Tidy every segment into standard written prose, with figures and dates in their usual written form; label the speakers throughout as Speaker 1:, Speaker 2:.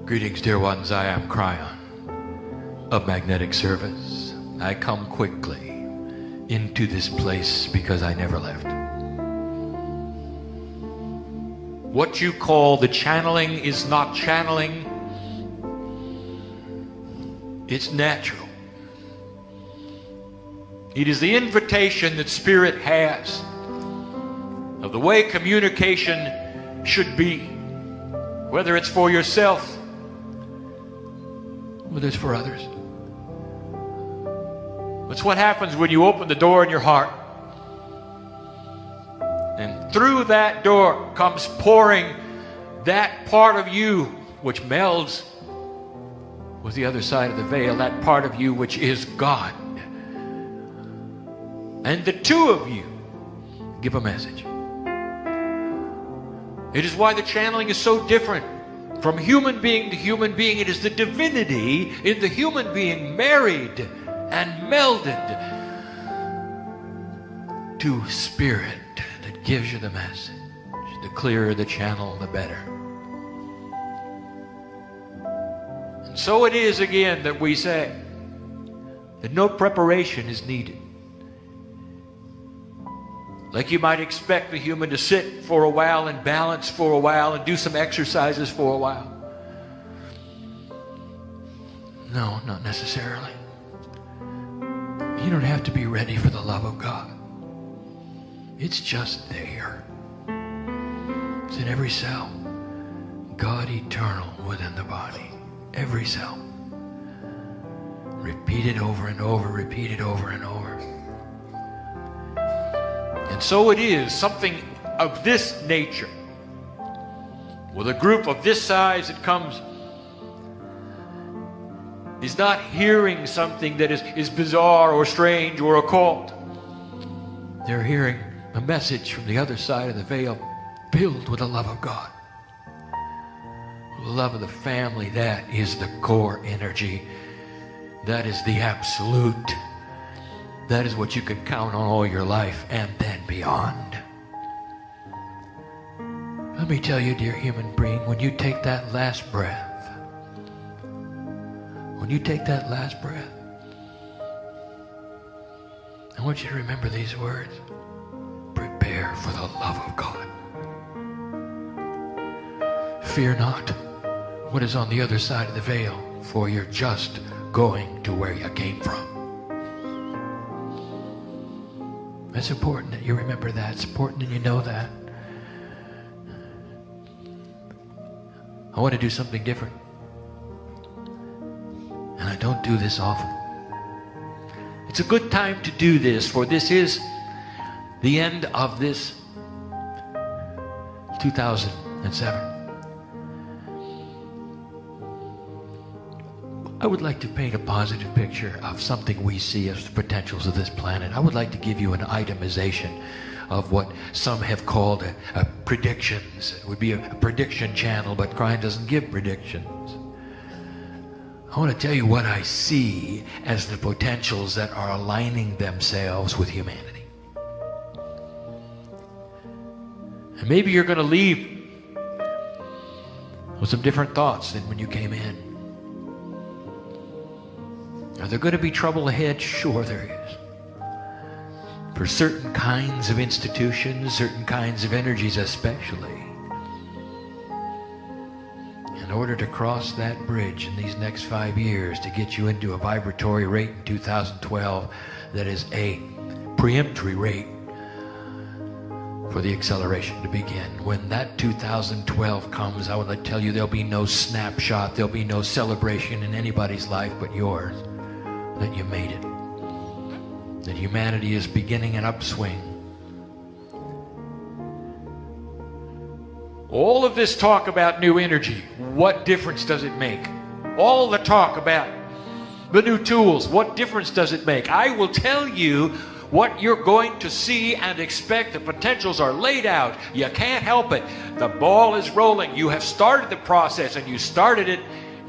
Speaker 1: Greetings, dear ones. I am Kryon of Magnetic Service. I come quickly into this place because I never left. What you call the channeling is not channeling. It's natural. It is the invitation that Spirit has of the way communication should be, whether it's for yourself, whether it's for others. It's what happens when you open the door in your heart, and through that door comes pouring that part of you which melds with the other side of the veil, that part of you which is God. And the two of you give a message. It is why the channeling is so different from human being to human being. It is the divinity in the human being married and melded to Spirit that gives you the message. The clearer the channel, the better. And so it is again that we say that no preparation is needed. Like you might expect the human to sit for a while and balance for a while and do some exercises for a while. No, not necessarily. You don't have to be ready for the love of God. It's just there. It's in every cell. God eternal within the body. Every cell. Repeat it over and over. Repeat it over and over. And so it is, something of this nature, with a group of this size that comes, is not hearing something that is bizarre or strange or occult. They're hearing a message from the other side of the veil, filled with the love of God. The love of the family, that is the core energy. That is the absolute. That is what you can count on all your life and then beyond. Let me tell you, dear human being, when you take that last breath, I want you to remember these words. Prepare for the love of God. Fear not what is on the other side of the veil, for you're just going to where you came from. It's important that you remember that. It's important that you know that. I want to do something different. And I don't do this often. It's a good time to do this, for this is the end of this 2007. I would like to paint a positive picture of something we see as the potentials of this planet. I would like to give you an itemization of what some have called a predictions. It would be a prediction channel, but Kryon doesn't give predictions. I want to tell you what I see as the potentials that are aligning themselves with humanity. And maybe you're going to leave with some different thoughts than when you came in. Are there going to be trouble ahead? Sure there is. For certain kinds of institutions, certain kinds of energies especially. In order to cross that bridge in these next 5 years to get you into a vibratory rate in 2012 that is a preemptory rate for the acceleration to begin. When that 2012 comes, I would tell you there'll be no snapshot, there'll be no celebration in anybody's life but yours. That you made it. That humanity is beginning an upswing. All of this talk about new energy, what difference does it make? All the talk about the new tools, what difference does it make? I will tell you what you're going to see and expect. The potentials are laid out. You can't help it. The ball is rolling. You have started the process, and you started it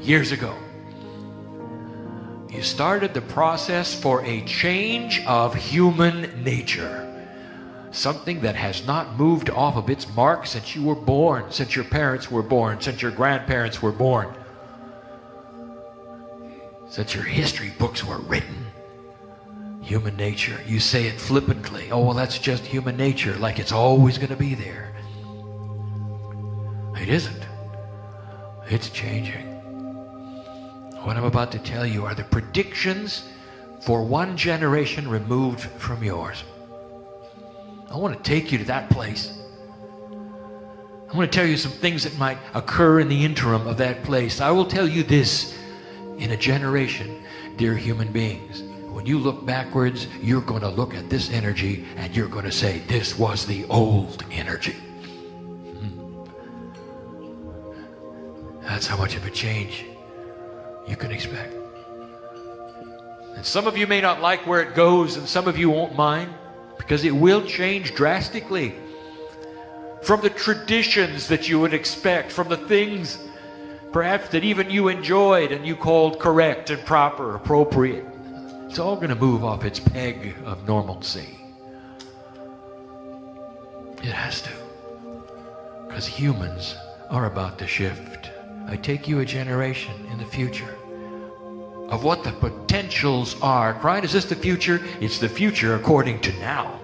Speaker 1: years ago. You started the process for a change of human nature. Something that has not moved off of its mark since you were born, since your parents were born, since your grandparents were born. since your history books were written. Human nature, you say it flippantly. Oh, well, that's just human nature, like it's always going to be there. It isn't. It's changing. What I'm about to tell you are the predictions for one generation removed from yours. I want to take you to that place. I want to tell you some things that might occur in the interim of that place. I will tell you this: in a generation, dear human beings, when you look backwards, you're going to look at this energy and you're going to say, this was the old energy. That's how much of a change you can expect. And some of you may not like where it goes, and some of you won't mind, because it will change drastically from the traditions that you would expect, from the things perhaps that even you enjoyed and you called correct and proper, appropriate. It's all going to move off its peg of normalcy. It has to, because humans are about to shift. I take you a generation in the future of what the potentials are. Kryon, is this the future? It's the future according to now.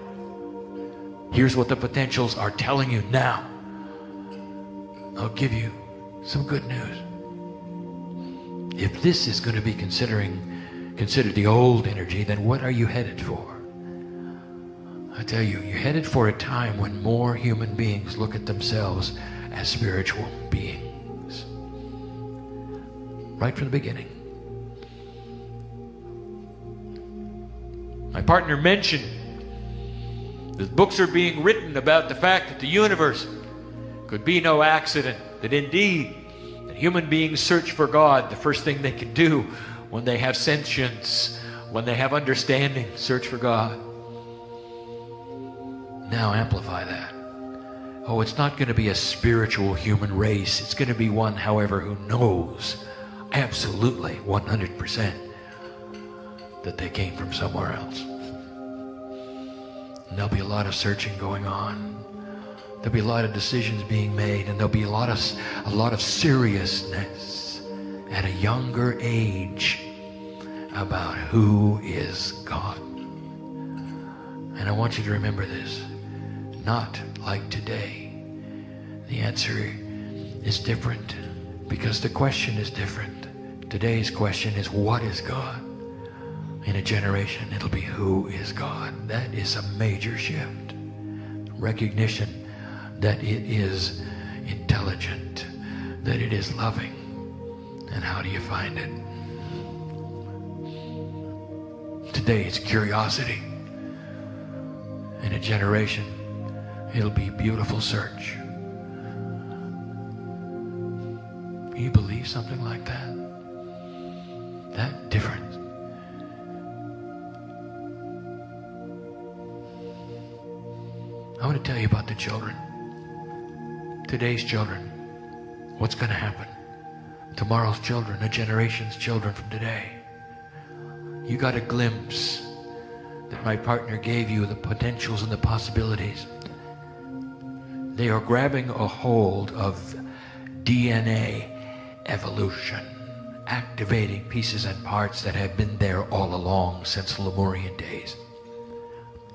Speaker 1: Here's what the potentials are telling you now. I'll give you some good news. If this is going to be considered the old energy, then what are you headed for? I tell you, you're headed for a time when more human beings look at themselves as spiritual beings. Right from the beginning. My partner mentioned that books are being written about the fact that the universe could be no accident, that indeed that human beings search for God. The first thing they can do when they have sentience, when they have understanding, search for God. Now amplify that. Oh, it's not going to be a spiritual human race. It's going to be one, however, who knows absolutely 100% that they came from somewhere else. And there'll be a lot of searching going on. There'll be a lot of decisions being made, and there'll be a lot of seriousness at a younger age about who is God. And I want you to remember this. Not like today. The answer is different because the question is different. Today's question is, what is God? In a generation, it'll be, who is God? That is a major shift. Recognition that it is intelligent, that it is loving. And how do you find it? Today it's curiosity. In a generation, it'll be beautiful search. Do you believe something like that? That different? I want to tell you about the children. Today's children. What's going to happen? Tomorrow's children, a generation's children from today. You got a glimpse that my partner gave you, the potentials and the possibilities. They are grabbing a hold of DNA evolution, activating pieces and parts that have been there all along since Lemurian days.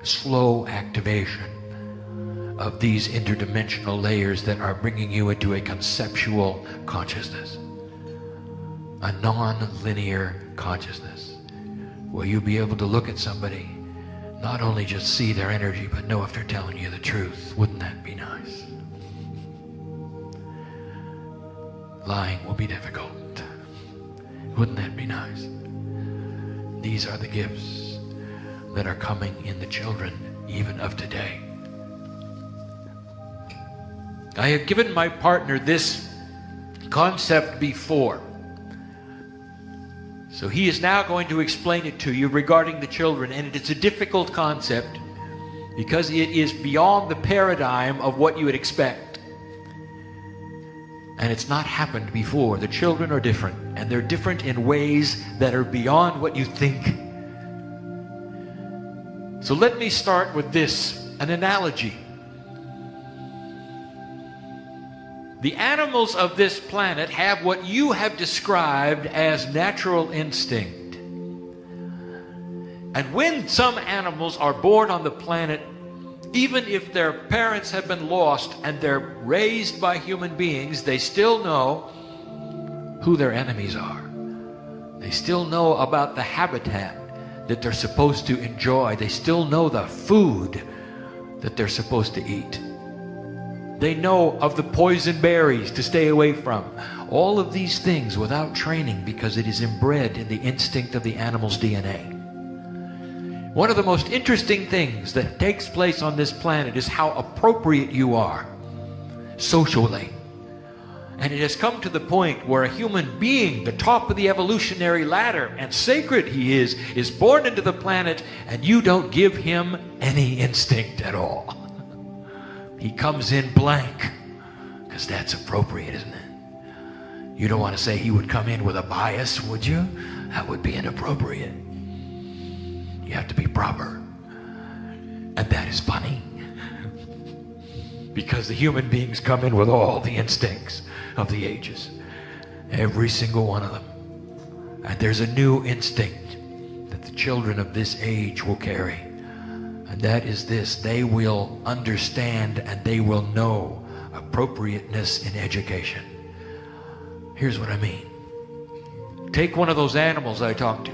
Speaker 1: Slow activation of these interdimensional layers that are bringing you into a conceptual consciousness, a non-linear consciousness, where you'll be able to look at somebody, not only just see their energy, but know if they're telling you the truth. Wouldn't that be nice? Lying will be difficult. Wouldn't that be nice? These are the gifts that are coming in the children even of today. I have given my partner this concept before. So he is now going to explain it to you regarding the children, and it is a difficult concept because it is beyond the paradigm of what you would expect. And it's not happened before. The children are different, and they're different in ways that are beyond what you think. So let me start with this, an analogy. The animals of this planet have what you have described as natural instinct. And when some animals are born on the planet, even if their parents have been lost and they're raised by human beings, they still know who their enemies are. They still know about the habitat that they're supposed to enjoy. They still know the food that they're supposed to eat. They know of the poison berries to stay away from. All of these things without training, because it is inbred in the instinct of the animal's DNA. One of the most interesting things that takes place on this planet is how appropriate you are socially. And it has come to the point where a human being, the top of the evolutionary ladder, and sacred he is born into the planet, and you don't give him any instinct at all. He comes in blank, because that's appropriate, isn't it? You don't want to say he would come in with a bias, would you? That would be inappropriate. You have to be proper. And that is funny. Because the human beings come in with all the instincts of the ages. Every single one of them. And there's a new instinct that the children of this age will carry. And that is this: they will understand and they will know appropriateness in education. Here's what I mean. Take one of those animals I talked to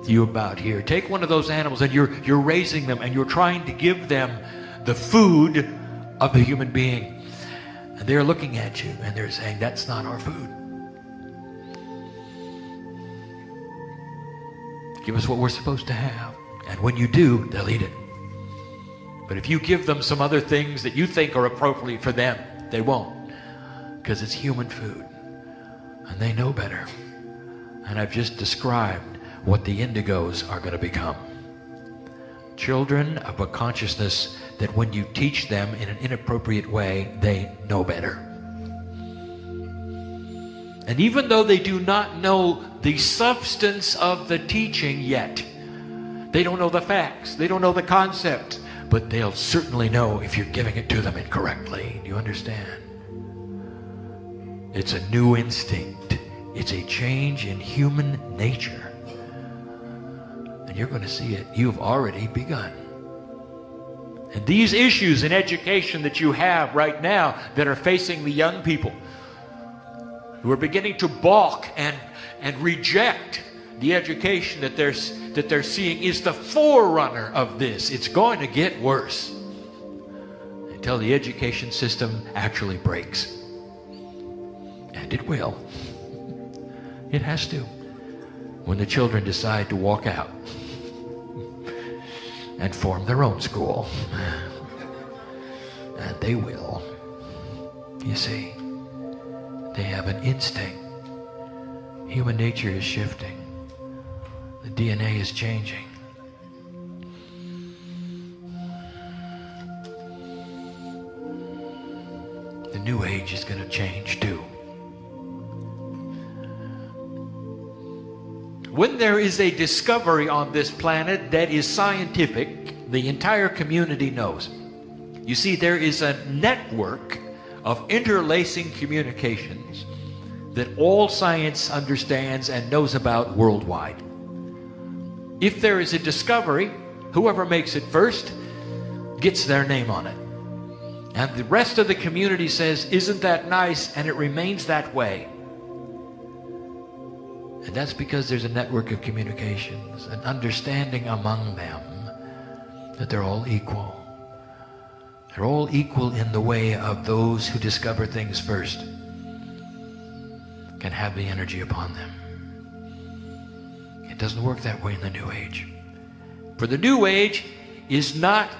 Speaker 1: you about here. Take one of those animals and you're raising them and you're trying to give them the food of the human being. And they're looking at you and they're saying, that's not our food. Give us what we're supposed to have. And when you do, they'll eat it. But if you give them some other things that you think are appropriate for them, they won't. Because it's human food. And they know better. And I've just described what the indigos are going to become. Children of a consciousness that when you teach them in an inappropriate way, they know better. And even though they do not know the substance of the teaching yet, they don't know the facts, they don't know the concept, but they'll certainly know if you're giving it to them incorrectly. Do you understand? It's a new instinct. It's a change in human nature. And you're going to see it. You've already begun. And these issues in education that you have right now that are facing the young people who are beginning to balk and reject the education that they're seeing is the forerunner of this. It's going to get worse until the education system actually breaks. And it will. It has to. When the children decide to walk out and form their own school. And they will. You see, they have an instinct. Human nature is shifting. The DNA is changing. The new age is going to change too. When there is a discovery on this planet that is scientific, the entire community knows. You see, there is a network of interlacing communications that all science understands and knows about worldwide. If there is a discovery, whoever makes it first gets their name on it. And the rest of the community says, isn't that nice? And it remains that way. And that's because there's a network of communications, an understanding among them that they're all equal. They're all equal in the way of those who discover things first can have the energy upon them. It doesn't work that way in the New Age. For the New Age is not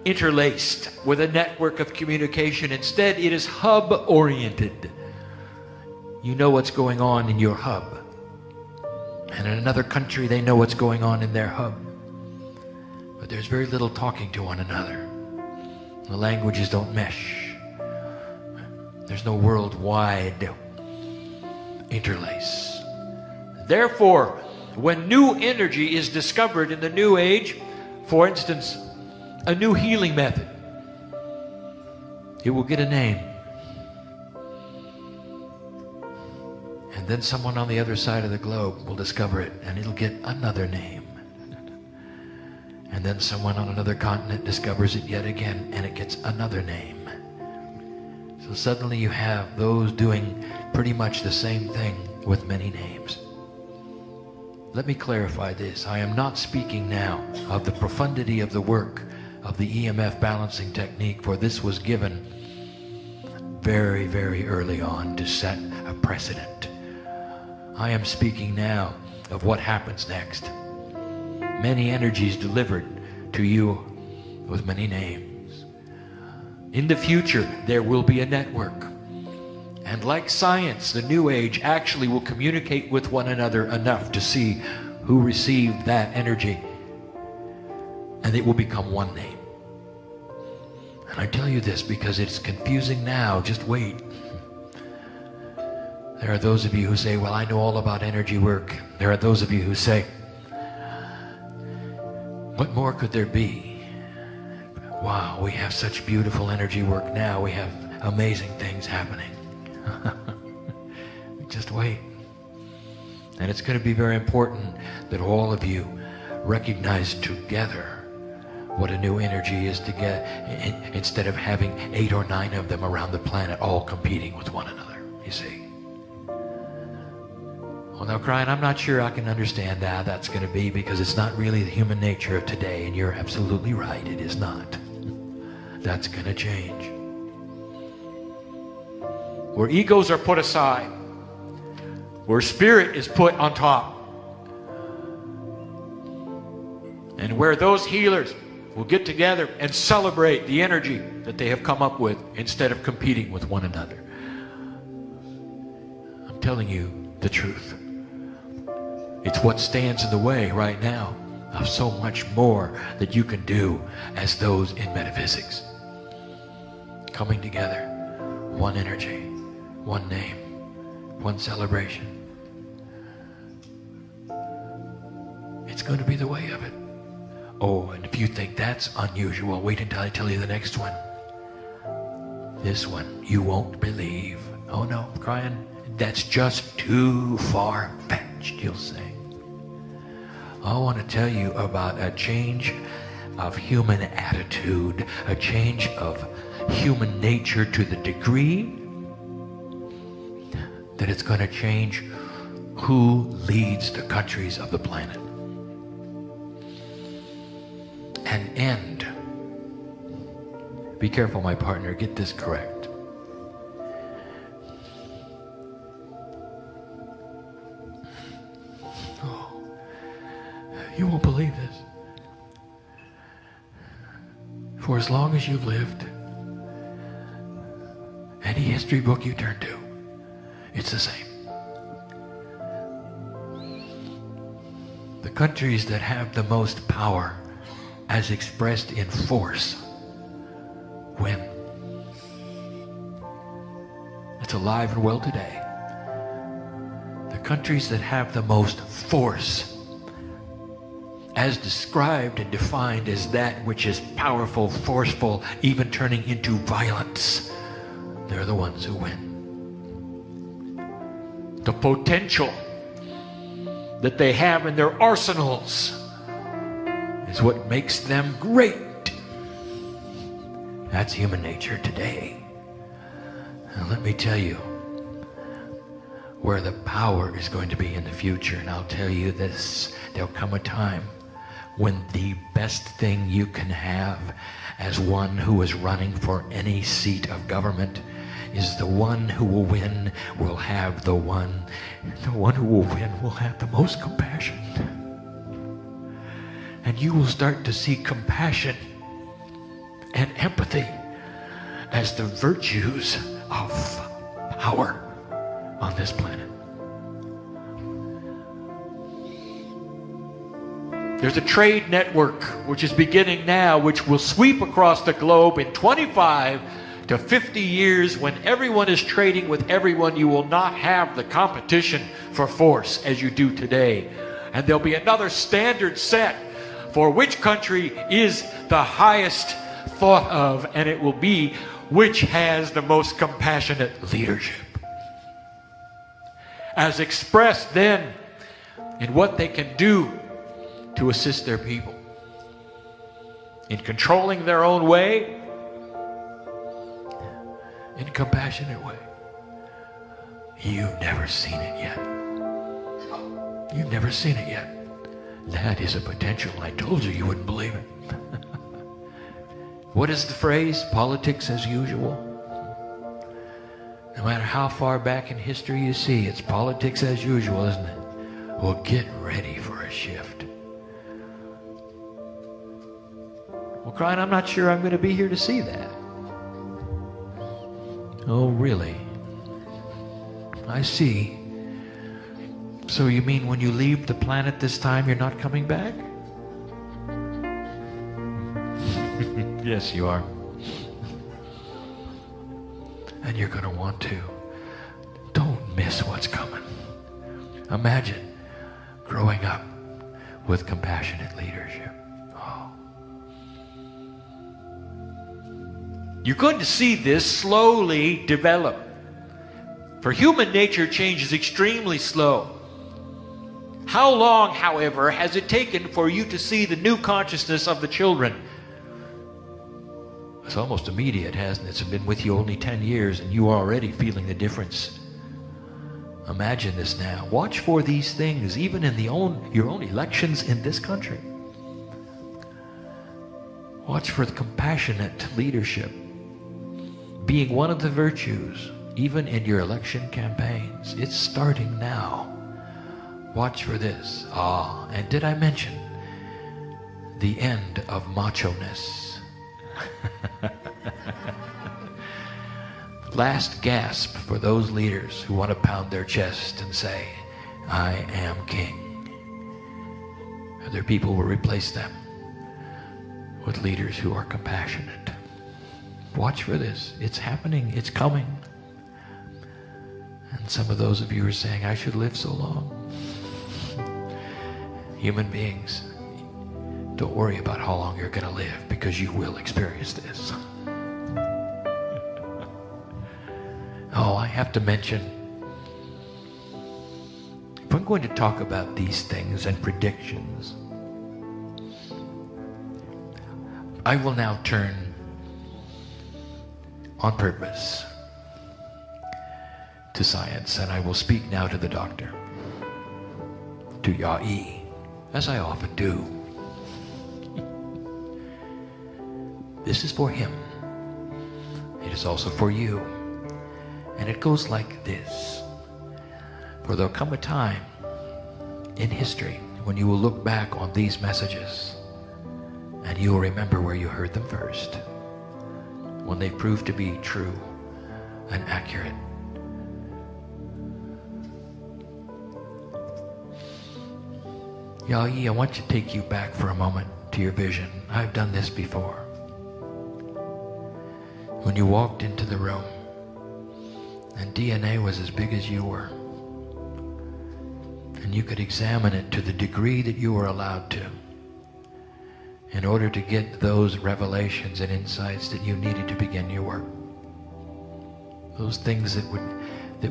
Speaker 1: interlaced with a network of communication. Instead, it is hub-oriented. You know what's going on in your hub. And in another country, they know what's going on in their hub. But there's very little talking to one another. The languages don't mesh. There's no worldwide interlace. Therefore, when new energy is discovered in the New Age, for instance, a new healing method, it will get a name. And then someone on the other side of the globe will discover it, and it'll get another name. And then someone on another continent discovers it yet again, and it gets another name. So suddenly you have those doing pretty much the same thing with many names. Let me clarify this. I am not speaking now of the profundity of the work of the EMF balancing technique, for this was given very, very early on to set a precedent. I am speaking now of what happens next. Many energies delivered to you with many names. In the future, there will be a network. And like science, the New Age actually will communicate with one another enough to see who received that energy. And it will become one name. And I tell you this because it's confusing now. Just wait. There are those of you who say, well, I know all about energy work. There are those of you who say, what more could there be? Wow, we have such beautiful energy work now. We have amazing things happening. Just wait. And it's going to be very important that all of you recognize together what a new energy is to get, instead of having 8 or 9 of them around the planet all competing with one another, you see. Well, now, Kryon, I'm not sure I can understand how that's going to be, because it's not really the human nature of today, and you're absolutely right, it is not. That's going to change. Where egos are put aside, where spirit is put on top, and where those healers will get together and celebrate the energy that they have come up with instead of competing with one another. I'm telling you the truth. It's what stands in the way right now of so much more that you can do as those in metaphysics. Coming together, one energy, one name, one celebration. It's going to be the way of it. Oh, and if you think that's unusual, wait until I tell you the next one. This one you won't believe. Oh no, Kryon, that's just too far-fetched, you'll say. I want to tell you about a change of human attitude, a change of human nature to the degree that it's going to change who leads the countries of the planet. An end. Be careful, my partner, get this correct. Oh, you won't believe this. For as long as you've lived, any history book you turn to, it's the same. The countries that have the most power as expressed in force win. It's alive and well today. The countries that have the most force, as described and defined as that which is powerful, forceful, even turning into violence, they're the ones who win. The potential that they have in their arsenals is what makes them great. That's human nature today. And let me tell you where the power is going to be in the future. And I'll tell you this, there'll come a time when the best thing you can have as one who is running for any seat of government is the one who will win will have the one who will win will have the most compassion. And you will start to see compassion and empathy as the virtues of power on this planet. There's a trade network which is beginning now, which will sweep across the globe in 25 to 50 years. When everyone is trading with everyone, you will not have the competition for force as you do today. And there'll be another standard set for which country is the highest thought of, and it will be which has the most compassionate leadership. as expressed then in what they can do to assist their people, in controlling their own way, in a compassionate way. You've never seen it yet. You've never seen it yet. That is a potential. I told you you wouldn't believe it. What is the phrase? Politics as usual. No matter how far back in history you see, it's politics as usual, isn't it? Well, get ready for a shift. Well, Kryon, I'm not sure I'm going to be here to see that. Oh, really? I see. So you mean when you leave the planet this time, you're not coming back? Yes, you are. And you're going to want to. Don't miss what's coming. Imagine growing up with compassionate leadership. Oh. You're going to see this slowly develop. For human nature change is extremely slow. How long, however, has it taken for you to see the new consciousness of the children? It's almost immediate, hasn't it? It's been with you only 10 years and you are already feeling the difference. Imagine this now. Watch for these things, even in your own elections in this country. Watch for the compassionate leadership being one of the virtues, even in your election campaigns. It's starting now. Watch for this. And did I mention the end of macho-ness? Last gasp for those leaders who want to pound their chest and say, I am king. Other people will replace them with leaders who are compassionate. Watch for this. It's happening. It's coming. And some of those of you are saying, I should live so long. Human beings, don't worry about how long you're going to live, because you will experience this. Oh, I have to mention, if I'm going to talk about these things and predictions, I will now turn on purpose to science, and I will speak now to the doctor, to Yai, as I often do. This is for him. It is also for you. And it goes like this. For there'll come a time in history when you will look back on these messages and you will remember where you heard them first, when they proved to be true and accurate. Yai, I want to take you back for a moment to your vision. I've done this before. When you walked into the room and DNA was as big as you were, and you could examine it to the degree that you were allowed to, in order to get those revelations and insights that you needed to begin your work. Those things that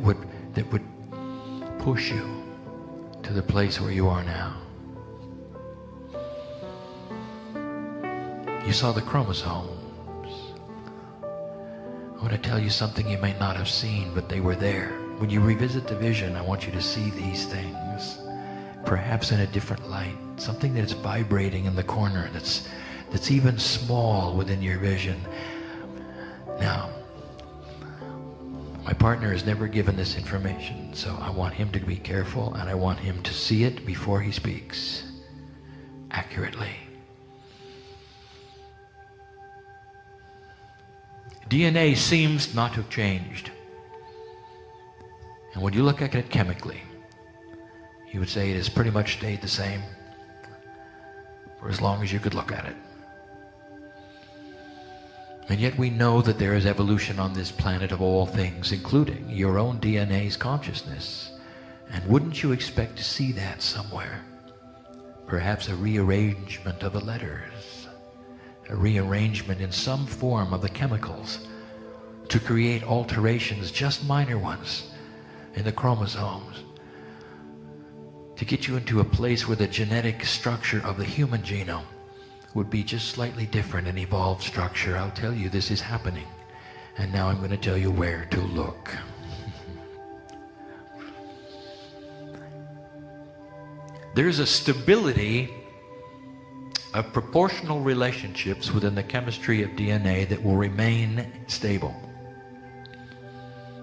Speaker 1: would push you to the place where you are now. You saw the chromosomes. I want to tell you something you may not have seen, but they were there. When you revisit the vision, I want you to see these things, perhaps in a different light, something that's vibrating in the corner, that's even small within your vision. Now, my partner has never given this information, so I want him to be careful, and I want him to see it before he speaks accurately. DNA seems not to have changed. And when you look at it chemically, you would say it has pretty much stayed the same for as long as you could look at it. And yet we know that there is evolution on this planet of all things, including your own DNA's consciousness. And wouldn't you expect to see that somewhere? Perhaps a rearrangement of the letters, a rearrangement in some form of the chemicals to create alterations, just minor ones, in the chromosomes to get you into a place where the genetic structure of the human genome would be just slightly different, an evolved structure. I'll tell you this is happening. And now I'm going to tell you where to look. There's a stability of proportional relationships within the chemistry of DNA that will remain stable.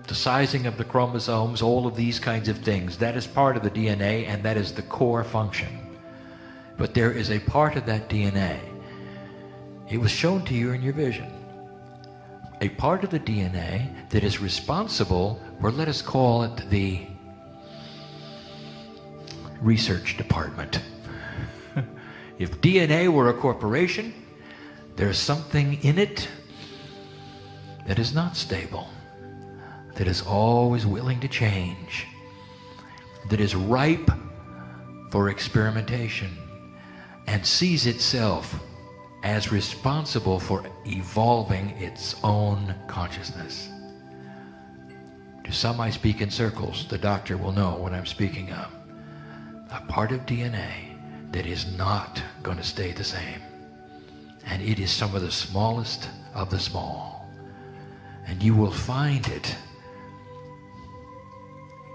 Speaker 1: The sizing of the chromosomes, all of these kinds of things, that is part of the DNA, and that is the core function. But there is a part of that DNA, it was shown to you in your vision, a part of the DNA that is responsible for, let us call it the research department. If DNA were a corporation, there's something in it that is not stable, that is always willing to change, that is ripe for experimentation, and sees itself as responsible for evolving its own consciousness. To some I speak in circles. The doctor will know what I'm speaking of. A part of DNA that is not going to stay the same. And it is some of the smallest of the small. And you will find it.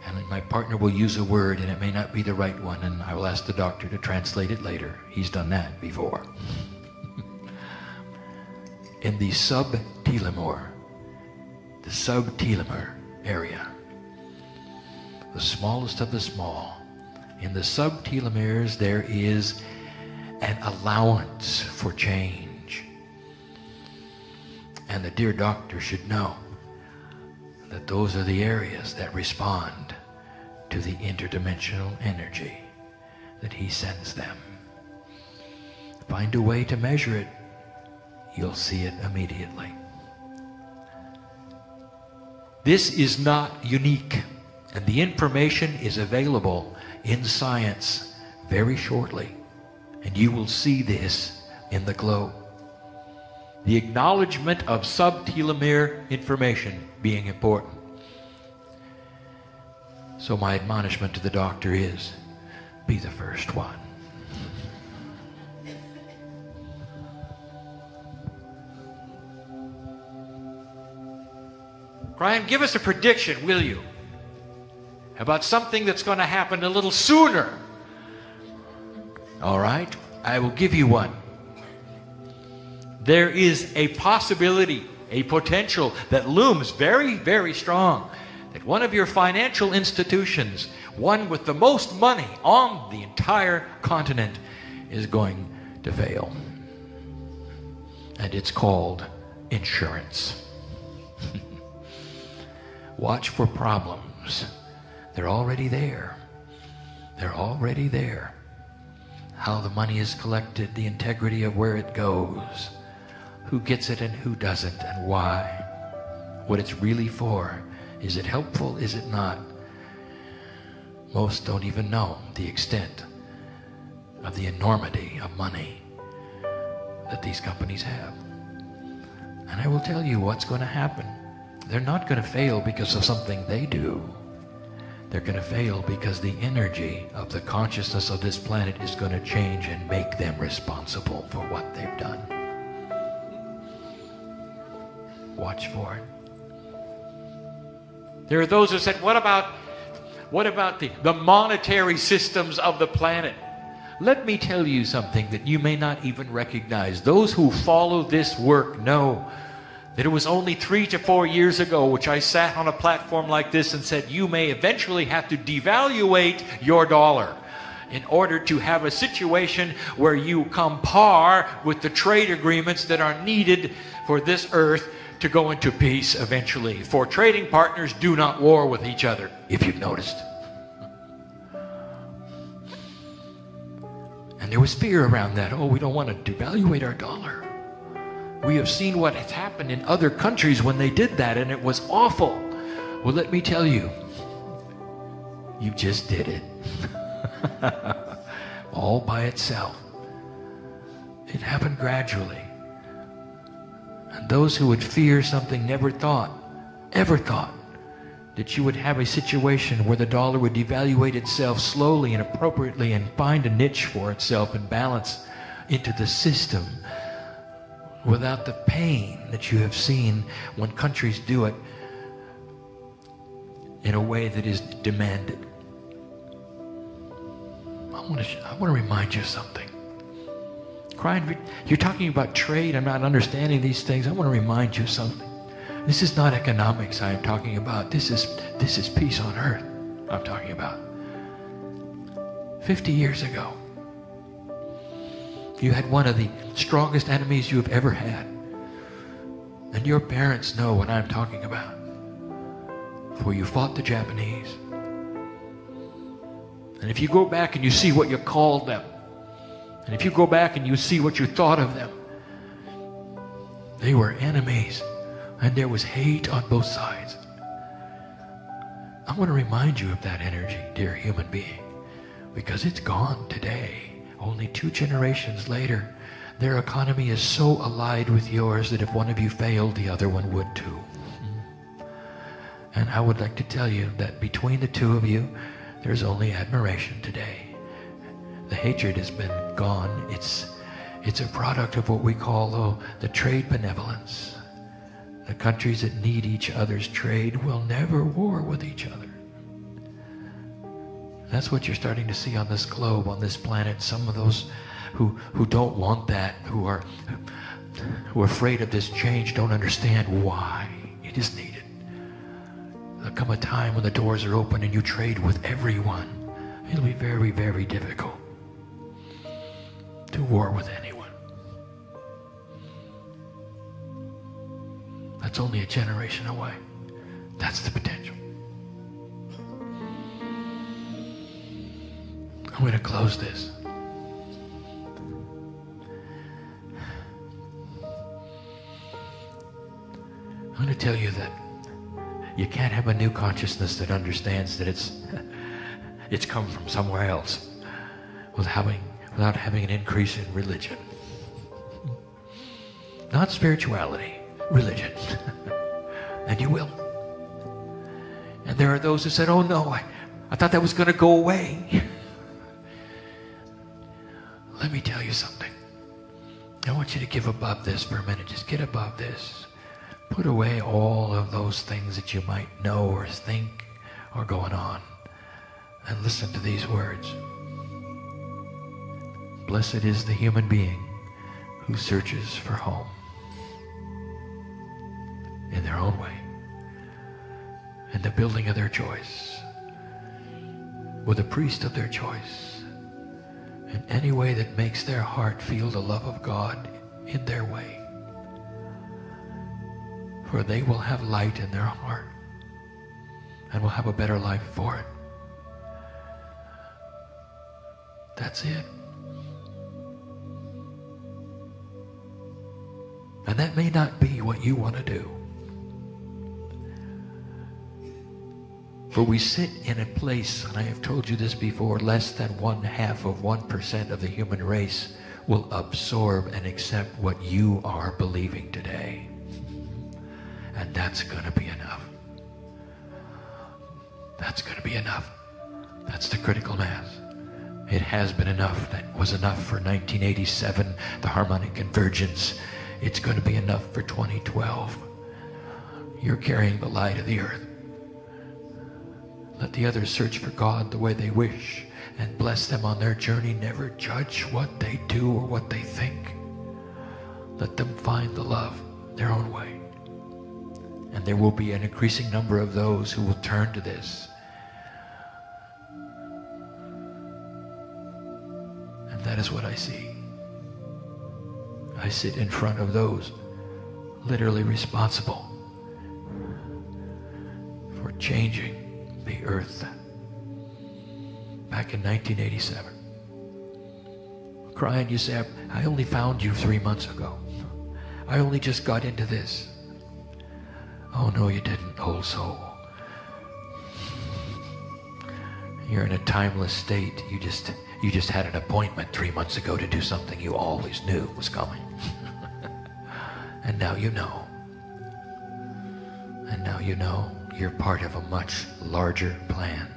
Speaker 1: And my partner will use a word, and it may not be the right one, and I will ask the doctor to translate it later. He's done that before. In the subtelomere area, the smallest of the small, in the subtelomeres there is an allowance for change. And the dear doctor should know that those are the areas that respond to the interdimensional energy that he sends them. Find a way to measure it, you'll see it immediately. This is not unique, and the information is available in science very shortly, and you will see this in the globe. The acknowledgement of subtelomere information being important. So my admonishment to the doctor is, be the first one. Kryon, give us a prediction, will you, about something that's going to happen a little sooner. All right, I will give you one. There is a possibility, a potential that looms very, very strong, that one of your financial institutions, one with the most money on the entire continent, is going to fail. And it's called insurance. Watch for problems. They're already there. They're already there. How the money is collected, the integrity of where it goes, who gets it and who doesn't, and why, what it's really for. Is it helpful? Is it not? Most don't even know the extent of the enormity of money that these companies have. And I will tell you what's going to happen. They're not going to fail because of something they do. They're going to fail because the energy of the consciousness of this planet is going to change and make them responsible for what they've done. Watch for it. There are those who said, what about the monetary systems of the planet? Let me tell you something that you may not even recognize. Those who follow this work know that it was only 3 to 4 years ago which I sat on a platform like this and said, you may eventually have to devaluate your dollar in order to have a situation where you come par with the trade agreements that are needed for this earth to go into peace eventually. For trading partners do not war with each other, if you've noticed. And there was fear around that. Oh, we don't want to devaluate our dollar. We have seen what has happened in other countries when they did that, and it was awful. Well, let me tell you, you just did it. All by itself. It happened gradually. And those who would fear something never thought, ever thought, that you would have a situation where the dollar would devaluate itself slowly and appropriately and find a niche for itself and balance into the system without the pain that you have seen when countries do it in a way that is demanded. I want to remind you of something. Kryon, you're talking about trade. I'm not understanding these things. I want to remind you of something. This is not economics I am talking about. This is peace on earth I'm talking about. 50 years ago, you had one of the strongest enemies you have ever had. And your parents know what I'm talking about. For you fought the Japanese. And if you go back and you see what you called them, and if you go back and you see what you thought of them, they were enemies. And there was hate on both sides. I want to remind you of that energy, dear human being, because it's gone today. Only 2 generations later, their economy is so allied with yours that if one of you failed, the other one would too. And I would like to tell you that between the two of you, there's only admiration today. The hatred has been gone. It's a product of what we call the trade benevolence. The countries that need each other's trade will never war with each other. That's what you're starting to see on this globe, on this planet. Some of those who don't want that, who are afraid of this change, don't understand why it is needed. There'll come a time when the doors are open and you trade with everyone. It'll be very, very difficult to war with anyone. That's only a generation away. That's the potential. I'm going to close this. I'm going to tell you that you can't have a new consciousness that understands that it's come from somewhere else without having an increase in religion. Not spirituality. Religion. And you will. And there are those who said, oh no, I thought that was going to go away. Let me tell you something. I want you to give above this for a minute. Just get above this. Put away all of those things that you might know or think are going on. And listen to these words. Blessed is the human being who searches for home. In their own way, in the building of their choice, with a priest of their choice, in any way that makes their heart feel the love of God in their way. For they will have light in their heart and will have a better life for it. That's it. And that may not be what you want to do. For we sit in a place, and I have told you this before, less than 0.5% of the human race will absorb and accept what you are believing today. And that's going to be enough. That's going to be enough. That's the critical mass. It has been enough. That was enough for 1987, the harmonic convergence. It's going to be enough for 2012. You're carrying the light of the earth. Let the others search for God the way they wish and bless them on their journey. Never judge what they do or what they think. Let them find the love their own way. And there will be an increasing number of those who will turn to this. And that is what I see. I sit in front of those literally responsible for changing the earth back in 1987. Kryon, you say, I only found you 3 months ago. I only just got into this. Oh no, you didn't, old soul. You're in a timeless state. You just had an appointment 3 months ago to do something you always knew was coming. And now you know. And now you know. you're part of a much larger plan.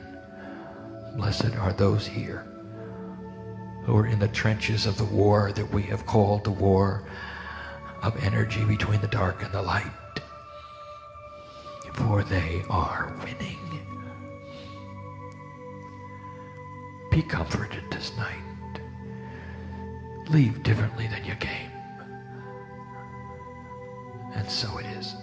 Speaker 1: Blessed are those here who are in the trenches of the war that we have called the war of energy between the dark and the light, for they are winning. Be comforted this night. Leave differently than you came. And so it is.